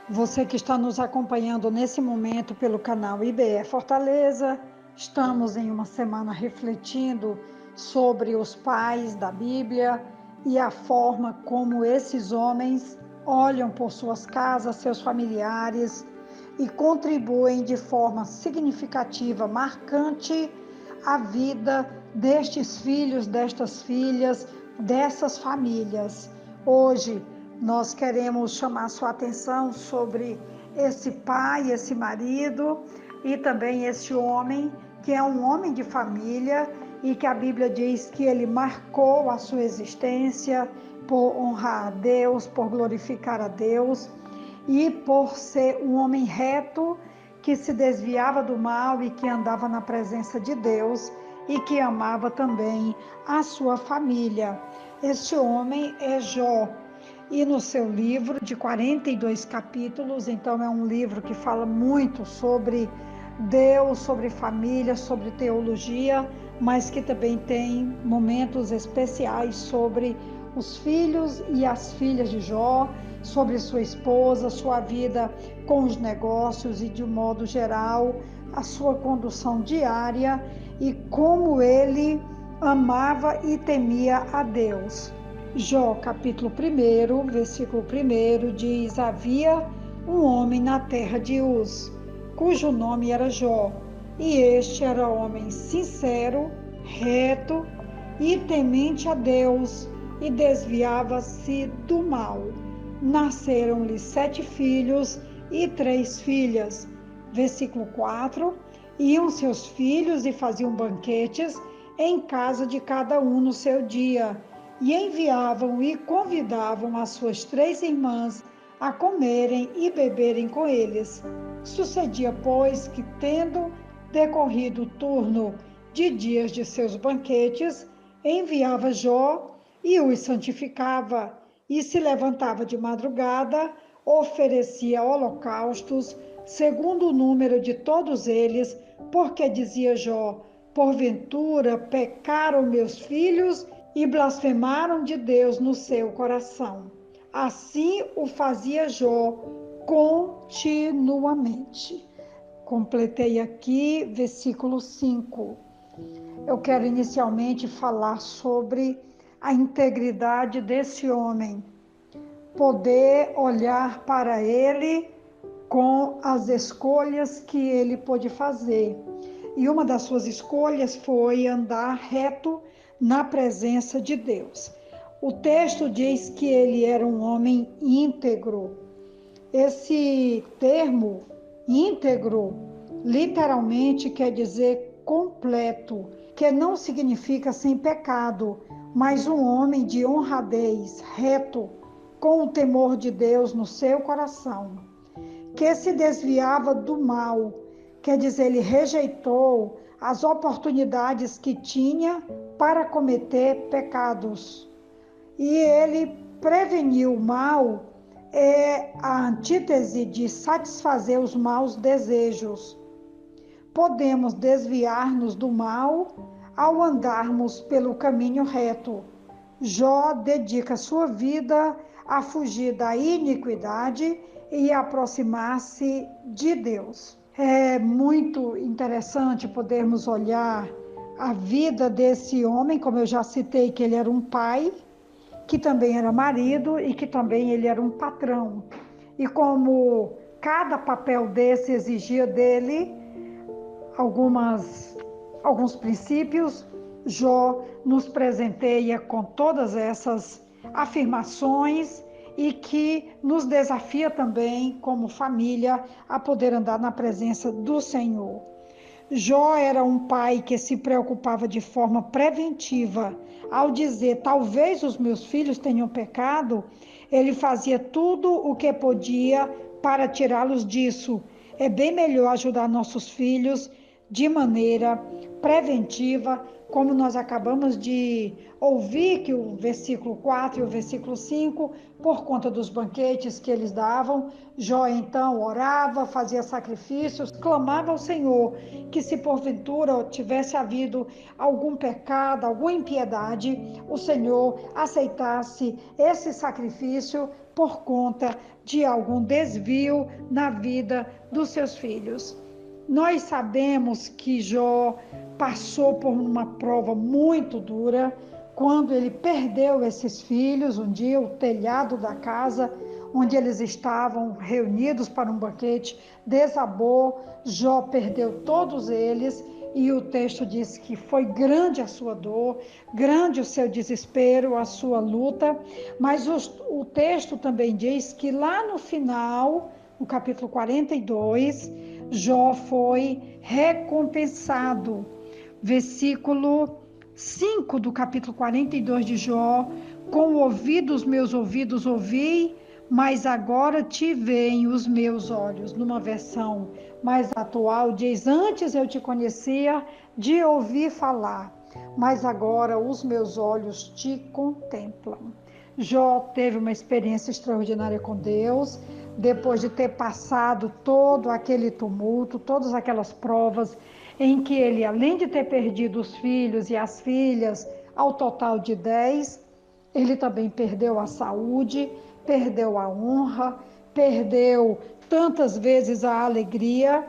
Você que está nos acompanhando nesse momento pelo canal IBE Fortaleza, estamos em uma semana refletindo sobre os pais da Bíblia e a forma como esses homens olham por suas casas, seus familiares e contribuem de forma significativa, marcante, a vida destes filhos, destas filhas, dessas famílias. Hoje, nós queremos chamar sua atenção sobre esse pai, esse marido e também esse homem, que é um homem de família e que a Bíblia diz que ele marcou a sua existência por honrar a Deus, por glorificar a Deus e por ser um homem reto que se desviava do mal e que andava na presença de Deus e que amava também a sua família. Este homem é Jó. E no seu livro de 42 capítulos, então é um livro que fala muito sobre Deus, sobre família, sobre teologia, mas que também tem momentos especiais sobre os filhos e as filhas de Jó, sobre sua esposa, sua vida com os negócios e, de modo geral, a sua condução diária e como ele amava e temia a Deus. Jó, capítulo 1, versículo 1, diz: Havia um homem na terra de Uz, cujo nome era Jó, e este era homem sincero, reto e temente a Deus, e desviava-se do mal. Nasceram-lhe 7 filhos e 3 filhas. Versículo 4: Iam seus filhos e faziam banquetes em casa de cada um no seu dia, e enviavam e convidavam as suas 3 irmãs a comerem e beberem com eles. Sucedia, pois, que, tendo decorrido o turno de dias de seus banquetes, enviava Jó e os santificava, e se levantava de madrugada, oferecia holocaustos, segundo o número de todos eles, porque dizia Jó: porventura pecaram meus filhos e blasfemaram de Deus no seu coração. Assim o fazia Jó continuamente. Completei aqui versículo 5. Eu quero inicialmente falar sobre a integridade desse homem, poder olhar para ele com as escolhas que ele pôde fazer. E uma das suas escolhas foi andar reto na presença de Deus. O texto diz que ele era um homem íntegro. Esse termo, íntegro, literalmente quer dizer completo, que não significa sem pecado, mas um homem de honradez, reto, com o temor de Deus no seu coração, que se desviava do mal, quer dizer, ele rejeitou as oportunidades que tinha para cometer pecados. E ele preveniu o mal, é a antítese de satisfazer os maus desejos. Podemos desviar-nos do mal ao andarmos pelo caminho reto. Jó dedica sua vida a fugir da iniquidade e aproximar-se de Deus. É muito interessante podermos olhar a vida desse homem, como eu já citei, que ele era um pai, que também era marido e que também ele era um patrão. E como cada papel desse exigia dele alguns princípios, Jó nos presenteia com todas essas afirmações e que nos desafia também, como família, a poder andar na presença do Senhor. Jó era um pai que se preocupava de forma preventiva. Ao dizer, talvez os meus filhos tenham pecado, ele fazia tudo o que podia para tirá-los disso. É bem melhor ajudar nossos filhos de maneira preventiva, como nós acabamos de ouvir que o versículo 4 e o versículo 5, por conta dos banquetes que eles davam, Jó então orava, fazia sacrifícios, clamava ao Senhor que se porventura tivesse havido algum pecado, alguma impiedade, o Senhor aceitasse esse sacrifício por conta de algum desvio na vida dos seus filhos. Nós sabemos que Jó passou por uma prova muito dura quando ele perdeu esses filhos. Um dia, o telhado da casa onde eles estavam reunidos para um banquete desabou. Jó perdeu todos eles e o texto diz que foi grande a sua dor, grande o seu desespero, a sua luta, mas o texto também diz que lá no final, no capítulo 42, Jó foi recompensado. Versículo 5 do capítulo 42 de Jó: com o ouvido os meus ouvidos ouvi, mas agora te veem os meus olhos. Numa versão mais atual diz: antes eu te conhecia de ouvir falar, mas agora os meus olhos te contemplam. Jó teve uma experiência extraordinária com Deus, depois de ter passado todo aquele tumulto, todas aquelas provas em que ele, além de ter perdido os filhos e as filhas, ao total de 10, ele também perdeu a saúde, perdeu a honra, perdeu tantas vezes a alegria,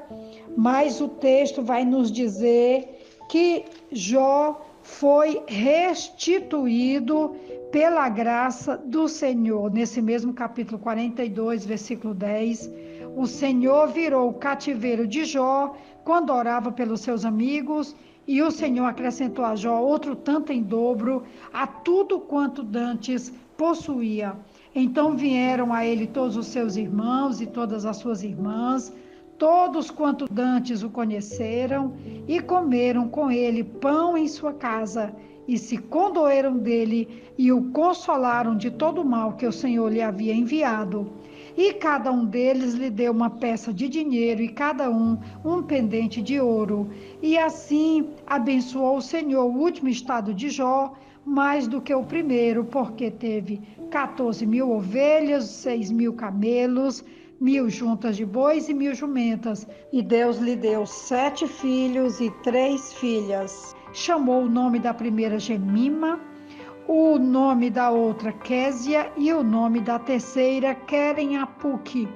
mas o texto vai nos dizer que Jó foi restituído pela graça do Senhor. Nesse mesmo capítulo 42, versículo 10, o Senhor virou o cativeiro de Jó quando orava pelos seus amigos, e o Senhor acrescentou a Jó outro tanto em dobro a tudo quanto dantes possuía. Então vieram a ele todos os seus irmãos e todas as suas irmãs, todos quanto dantes o conheceram, e comeram com ele pão em sua casa, e se condoeram dele, e o consolaram de todo o mal que o Senhor lhe havia enviado. E cada um deles lhe deu uma peça de dinheiro, e cada um pendente de ouro. E assim abençoou o Senhor o último estado de Jó, mais do que o primeiro, porque teve 14.000 ovelhas, 6.000 camelos, 1.000 juntas de bois e 1.000 jumentas. E Deus lhe deu 7 filhos e 3 filhas. Chamou o nome da primeira Jemima, o nome da outra Késia e o nome da terceira Queren-Apuque.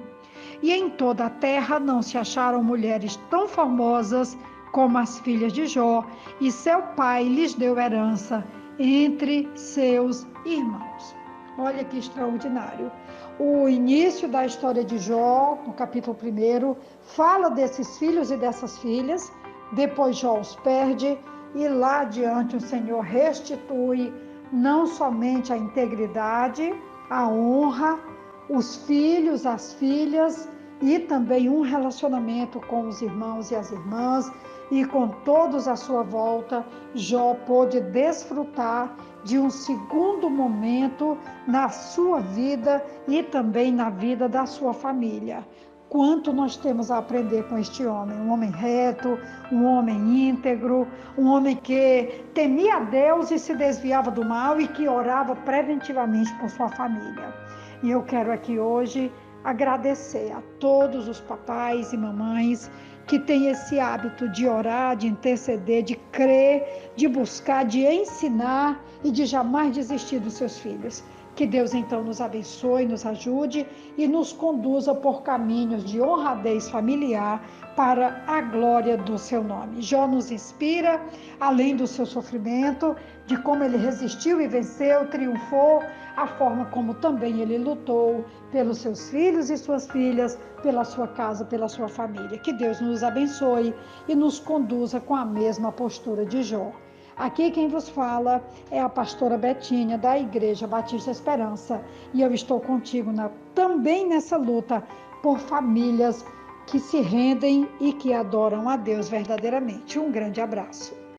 E em toda a terra não se acharam mulheres tão formosas como as filhas de Jó, e seu pai lhes deu herança entre seus irmãos. Olha que extraordinário. O início da história de Jó, no capítulo 1, fala desses filhos e dessas filhas. Depois Jó os perde, e lá adiante o Senhor restitui não somente a integridade, a honra, os filhos, as filhas, e também um relacionamento com os irmãos e as irmãs, e com todos à sua volta. Jó pôde desfrutar de um segundo momento na sua vida e também na vida da sua família. Quanto nós temos a aprender com este homem, um homem reto, um homem íntegro, um homem que temia a Deus e se desviava do mal e que orava preventivamente por sua família. E eu quero aqui hoje agradecer a todos os papais e mamães que têm esse hábito de orar, de interceder, de crer, de buscar, de ensinar e de jamais desistir dos seus filhos. Que Deus então nos abençoe, nos ajude e nos conduza por caminhos de honradez familiar para a glória do seu nome. Jó nos inspira, além do seu sofrimento, de como ele resistiu e venceu, triunfou, a forma como também ele lutou pelos seus filhos e suas filhas, pela sua casa, pela sua família. Que Deus nos abençoe e nos conduza com a mesma postura de Jó. Aqui quem vos fala é a pastora Betinha, da Igreja Batista Esperança, e eu estou contigo também nessa luta por famílias que se rendem e que adoram a Deus verdadeiramente. Um grande abraço.